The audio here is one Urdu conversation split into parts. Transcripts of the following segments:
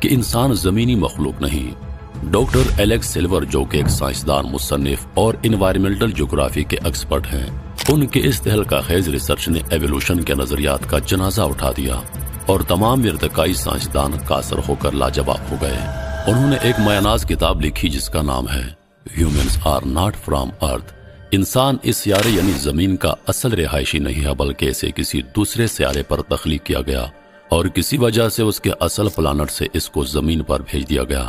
کہ انسان زمینی مخلوق نہیں۔ ڈاکٹر ایلیکس سلور جو کہ ایک سائنسدان، مصنف اور انوائرمنٹل جغرافی کے ایکسپرٹ ہیں، ان کے اس تہلکہ خیز ریسرچ نے ایوولوشن کے نظریات کا جنازہ اٹھا دیا اور تمام ارتقائی سائنسدان قاصر ہو کر لاجواب ہو گئے۔ انہوں نے ایک مایہ کتاب لکھی جس کا نام ہے ہیومنز آر ناٹ فرام ارتھ۔ انسان اس سیارے یعنی زمین کا اصل رہائشی نہیں ہے، بلکہ اسے کسی دوسرے سیارے پر تخلیق کیا گیا اور کسی وجہ سے اس کے اصل پلانٹ سے اس کو زمین پر بھیج دیا گیا۔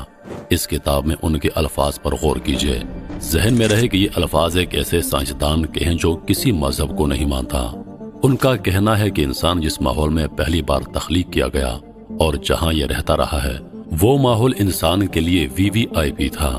اس کتاب میں ان کے الفاظ پر غور کیجئے۔ ذہن میں رہے کہ یہ الفاظ ایک ایسے سائنسدان کے ہیں جو کسی مذہب کو نہیں مانتا۔ ان کا کہنا ہے کہ انسان جس ماحول میں پہلی بار تخلیق کیا گیا اور جہاں یہ رہتا رہا ہے، وہ ماحول انسان کے لیے VVIP تھا۔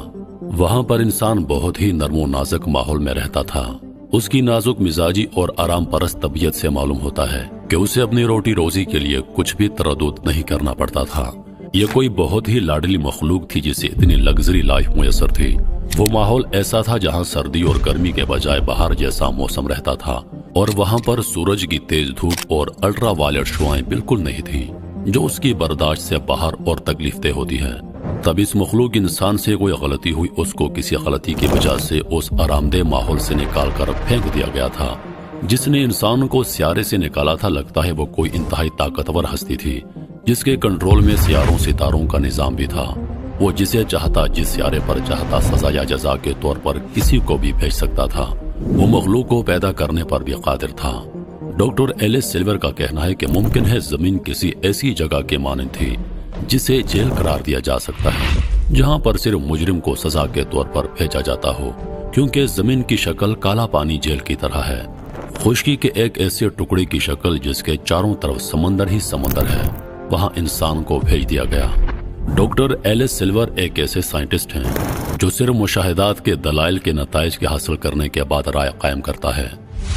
وہاں پر انسان بہت ہی نرم و نازک ماحول میں رہتا تھا۔ اس کی نازک مزاجی اور آرام پرست طبیعت سے معلوم ہوتا ہے کہ اسے اپنی روٹی روزی کے لیے کچھ بھی تردد نہیں کرنا پڑتا تھا۔ یہ کوئی بہت ہی لاڈلی مخلوق تھی جسے اتنی لگژری لائف میسر تھی۔ وہ ماحول ایسا تھا جہاں سردی اور گرمی کے بجائے بہار جیسا موسم رہتا تھا، اور وہاں پر سورج کی تیز دھوپ اور الٹرا وائلٹ شعاعیں بالکل نہیں تھیں جو اس کی برداشت سے باہر اور تکلیف دہ ہوتی ہے۔ تب اس مخلوق انسان سے کوئی غلطی ہوئی، اس کو کسی غلطی کی وجہ سے اس آرام دہ ماحول سے نکال کر پھینک دیا گیا تھا۔ جس نے انسان کو سیارے سے نکالا تھا، لگتا ہے وہ کوئی انتہائی طاقتور ہستی تھی جس کے کنٹرول میں سیاروں ستاروں کا نظام بھی تھا۔ وہ جسے چاہتا جس سیارے پر چاہتا سزا یا جزا کے طور پر کسی کو بھی بھیج سکتا تھا۔ وہ مخلوق کو پیدا کرنے پر بھی قادر تھا۔ ڈاکٹر ایلیس سلور کا کہنا ہے کہ ممکن ہے زمین کسی ایسی جگہ کے مانند تھی جسے جیل قرار دیا جا سکتا ہے، جہاں پر صرف مجرم کو سزا کے طور پر بھیجا جاتا ہو، کیونکہ زمین کی شکل کالا پانی جیل کی طرح ہے، خشکی کے ایک ایسے ٹکڑے کی شکل جس کے چاروں طرف سمندر ہی سمندر ہے۔ وہاں انسان کو بھیج دیا گیا۔ ڈاکٹر ایلیس سلور ایک ایسے سائنٹسٹ ہیں جو صرف مشاہدات کے دلائل کے نتائج کے حاصل کرنے کے بعد رائے قائم کرتا ہے۔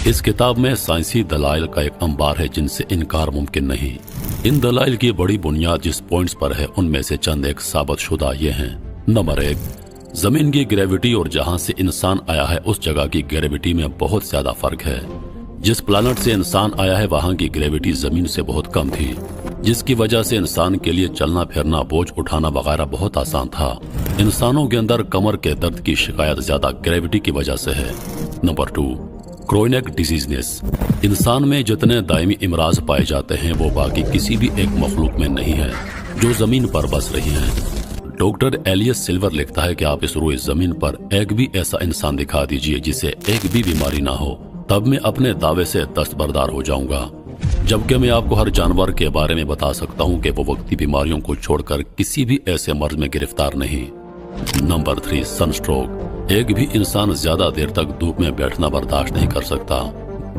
اس کتاب میں سائنسی دلائل کا ایک انبار ہے جن سے انکار ممکن نہیں۔ ان دلائل کی بڑی بنیاد جس پوائنٹس پر ہے ان میں سے چند ایک ثابت شدہ یہ ہیں۔ نمبر 1، زمین کی گریویٹی اور جہاں سے انسان آیا ہے اس جگہ کی گریویٹی میں بہت زیادہ فرق ہے۔ جس پلانٹ سے انسان آیا ہے وہاں کی گریویٹی زمین سے بہت کم تھی، جس کی وجہ سے انسان کے لیے چلنا پھرنا، بوجھ اٹھانا وغیرہ بہت آسان تھا۔ انسانوں کے اندر کمر کے درد کی شکایت زیادہ گریویٹی کی وجہ سے ہے۔ Number 2، chronic diseases. انسان میں جتنے دائمی امراض پائے جاتے ہیں وہ باقی کسی بھی ایک مخلوق میں نہیں ہے جو زمین پر بس رہی ہیں۔ ڈاکٹر ایلیس سلور لکھتا ہے کہ آپ اس روئے زمین پر ایک بھی ایسا انسان دکھا دیجئے جسے ایک بھی بیماری نہ ہو، تب میں اپنے دعوے سے دستبردار ہو جاؤں گا، جبکہ میں آپ کو ہر جانور کے بارے میں بتا سکتا ہوں کہ وہ وقتی بیماریوں کو چھوڑ کر کسی بھی ایسے مرض میں گرفتار نہیں۔ نمبر 3، سن سٹروک۔ ایک بھی انسان زیادہ دیر تک دھوپ میں بیٹھنا برداشت نہیں کر سکتا،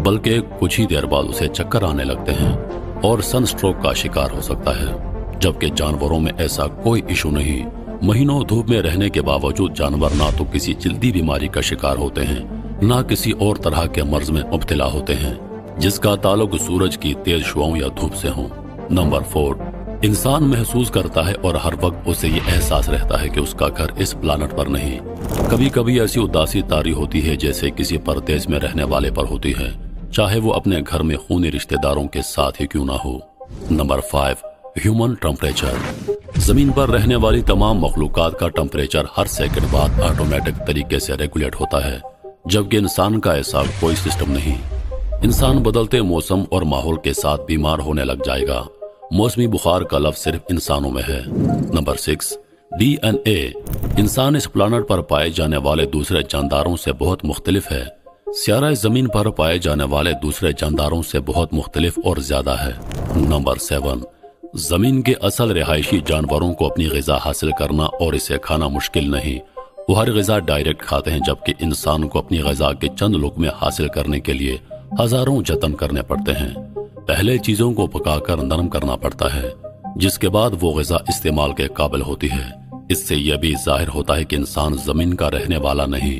بلکہ کچھ ہی دیر بعد اسے چکر آنے لگتے ہیں اور سن سٹروک کا شکار ہو سکتا ہے، جبکہ جانوروں میں ایسا کوئی ایشو نہیں۔ مہینوں دھوپ میں رہنے کے باوجود جانور نہ تو کسی جلدی بیماری کا شکار ہوتے ہیں، نہ کسی اور طرح کے مرض میں مبتلا ہوتے ہیں جس کا تعلق سورج کی تیز شعاؤں یا دھوپ سے ہوں۔ نمبر 4، انسان محسوس کرتا ہے اور ہر وقت اسے یہ احساس رہتا ہے کہ اس کا گھر اس پلانٹ پر نہیں۔ کبھی کبھی ایسی اداسی طاری ہوتی ہے جیسے کسی پردیس میں رہنے والے پر ہوتی ہے، چاہے وہ اپنے گھر میں خونی رشتہ داروں کے ساتھ ہی کیوں نہ ہو۔ Number 5، human temperature. زمین پر رہنے والی تمام مخلوقات کا ٹمپریچر ہر سیکنڈ بعد آٹومیٹک طریقے سے ریگولیٹ ہوتا ہے، جبکہ انسان کا ایسا کوئی سسٹم نہیں۔ انسان بدلتے موسم اور ماحول کے ساتھ بیمار ہونے لگ جائے گا۔ موسمی بخار کا لفظ صرف انسانوں میں ہے۔ Number 6، DNA۔ انسان اس پلانٹ پر پائے جانے والے دوسرے جانداروں سے بہت مختلف ہے۔ سیارہ زمین پر پائے جانے والے دوسرے جانداروں سے بہت مختلف اور زیادہ ہے۔ نمبر 7، زمین کے اصل رہائشی جانوروں کو اپنی غذا حاصل کرنا اور اسے کھانا مشکل نہیں۔ وہ ہر غذا ڈائریکٹ کھاتے ہیں، جبکہ انسان کو اپنی غذا کے چند لقمے حاصل کرنے کے لیے ہزاروں جتن کرنے پڑتے ہیں۔ پہلے چیزوں کو پکا کر نرم کرنا پڑتا ہے، جس کے بعد وہ غذا استعمال کے قابل ہوتی ہے۔ اس سے یہ بھی ظاہر ہوتا ہے کہ انسان زمین کا رہنے والا نہیں۔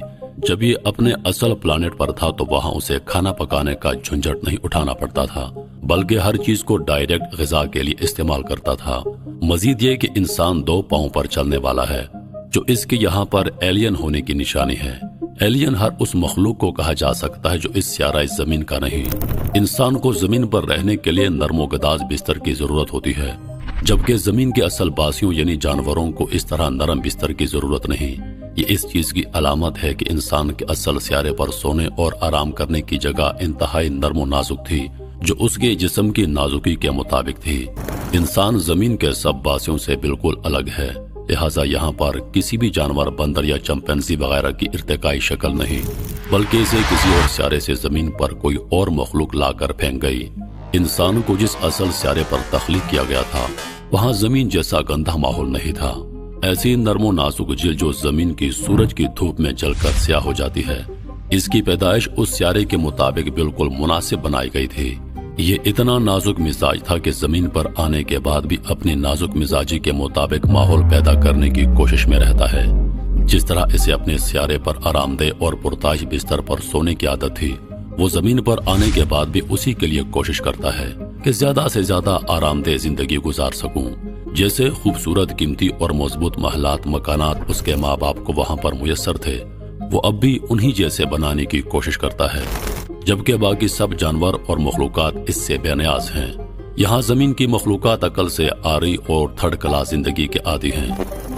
جب یہ اپنے اصل پلانٹ پر تھا تو وہاں اسے کھانا پکانے کا جھنجھٹ نہیں اٹھانا پڑتا تھا، بلکہ ہر چیز کو ڈائریکٹ غذا کے لیے استعمال کرتا تھا۔ مزید یہ کہ انسان 2 پاؤں پر چلنے والا ہے، جو اس کے یہاں پر ایلین ہونے کی نشانی ہے۔ ایلین ہر اس مخلوق کو کہا جا سکتا ہے جو اس سیارہ زمین کا نہیں۔ انسان کو زمین پر رہنے کے لیے نرم و گداز بستر کی ضرورت ہوتی ہے، جبکہ زمین کے اصل باسیوں یعنی جانوروں کو اس طرح نرم بستر کی ضرورت نہیں۔ یہ اس چیز کی علامت ہے کہ انسان کے اصل سیارے پر سونے اور آرام کرنے کی جگہ انتہائی نرم و نازک تھی، جو اس کے جسم کی نازکی کے مطابق تھی۔ انسان زمین کے سب باسیوں سے بالکل الگ ہے، لہٰذا یہاں پر کسی بھی جانور، بندر یا چمپینزی وغیرہ کی ارتقائی شکل نہیں، بلکہ اسے کسی اور سیارے سے زمین پر کوئی اور مخلوق لا کر پھینک گئی۔ انسان کو جس اصل سیارے پر تخلیق کیا گیا تھا وہاں زمین جیسا گندا ماحول نہیں تھا۔ ایسی نرم و نازک جلد جو زمین کی سورج کی دھوپ میں جل کر سیاہ ہو جاتی ہے، اس کی پیدائش اس سیارے کے مطابق بالکل مناسب بنائی گئی تھی۔ یہ اتنا نازک مزاج تھا کہ زمین پر آنے کے بعد بھی اپنی نازک مزاجی کے مطابق ماحول پیدا کرنے کی کوشش میں رہتا ہے۔ جس طرح اسے اپنے سیارے پر آرام دہ اور پرتاش بستر پر سونے کی عادت تھی، وہ زمین پر آنے کے بعد بھی اسی کے لیے کوشش کرتا ہے کہ زیادہ سے زیادہ آرام دہ زندگی گزار سکوں۔ جیسے خوبصورت، قیمتی اور مضبوط محلات، مکانات اس کے ماں باپ کو وہاں پر میسر تھے، وہ اب بھی انہی جیسے بنانے کی کوشش کرتا ہے، جبکہ باقی سب جانور اور مخلوقات اس سے بے نیاز ہیں۔ یہاں زمین کی مخلوقات عقل سے عاری اور تھرڈ کلاس زندگی کے عادی ہیں،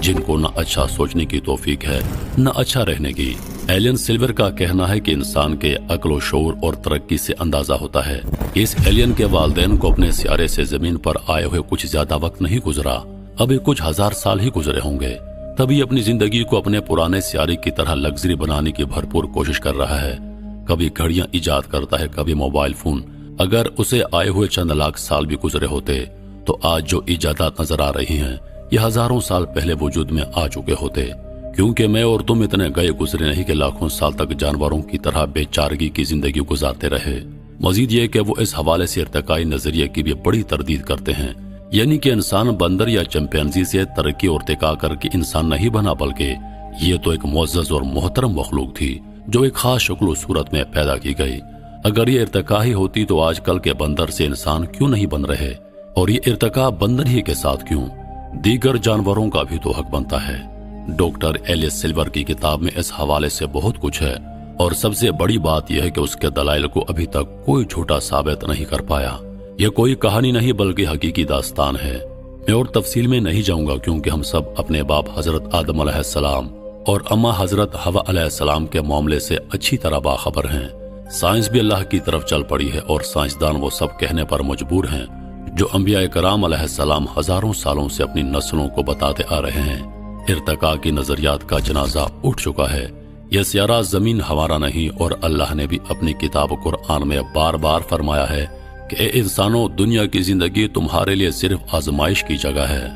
جن کو نہ اچھا سوچنے کی توفیق ہے نہ اچھا رہنے کی۔ ایلین سلور کا کہنا ہے کہ انسان کے عقل و شعور اور ترقی سے اندازہ ہوتا ہے کہ اس ایلین کے والدین کو اپنے سیارے سے زمین پر آئے ہوئے کچھ زیادہ وقت نہیں گزرا، ابھی کچھ ہزار سال ہی گزرے ہوں گے، تبھی اپنی زندگی کو اپنے پرانے سیارے کی طرح لگژری بنانے کی بھرپور کوشش کر رہا ہے۔ کبھی گھڑیاں ایجاد کرتا ہے، کبھی موبائل فون۔ اگر اسے آئے ہوئے چند لاکھ سال بھی گزرے ہوتے تو آج جو ایجادات نظر آ رہی ہیں یہ ہزاروں سال پہلے وجود میں آ چکے ہوتے، کیونکہ میں اور تم اتنے گئے گزرے نہیں کہ لاکھوں سال تک جانوروں کی طرح بے چارگی کی زندگی گزارتے رہے۔ مزید یہ کہ وہ اس حوالے سے ارتقائی نظریے کی بھی بڑی تردید کرتے ہیں، یعنی کہ انسان بندر یا چمپینزی سے ترقی اور ارتقا کر کے انسان نہیں بنا، بلکہ یہ تو ایک معزز اور محترم مخلوق تھی جو ایک خاص شکل و صورت میں پیدا کی گئی۔ اگر یہ ارتقا ہی ہوتی تو آج کل کے بندر سے انسان کیوں نہیں بن رہے، اور یہ ارتقا بندر ہی کے ساتھ کیوں؟ دیگر جانوروں کا بھی تو حق بنتا ہے۔ ڈاکٹر ایلیس سلور کی کتاب میں اس حوالے سے بہت کچھ ہے، اور سب سے بڑی بات یہ ہے کہ اس کے دلائل کو ابھی تک کوئی جھوٹا ثابت نہیں کر پایا۔ یہ کوئی کہانی نہیں بلکہ حقیقی داستان ہے۔ میں اور تفصیل میں نہیں جاؤں گا کیونکہ ہم سب اپنے باپ حضرت آدم علیہ السلام اور اماں حضرت حوا علیہ السلام کے معاملے سے اچھی طرح باخبر ہیں۔ سائنس بھی اللہ کی طرف چل پڑی ہے اور سائنسدان وہ سب کہنے پر مجبور ہیں جو انبیاء کرام علیہ السلام ہزاروں سالوں سے اپنی نسلوں کو بتاتے آ رہے ہیں۔ ارتقاء کی نظریات کا جنازہ اٹھ چکا ہے۔ یہ سیارہ زمین ہمارا نہیں، اور اللہ نے بھی اپنی کتاب قرآن میں بار بار فرمایا ہے کہ اے انسانوں، دنیا کی زندگی تمہارے لیے صرف آزمائش کی جگہ ہے۔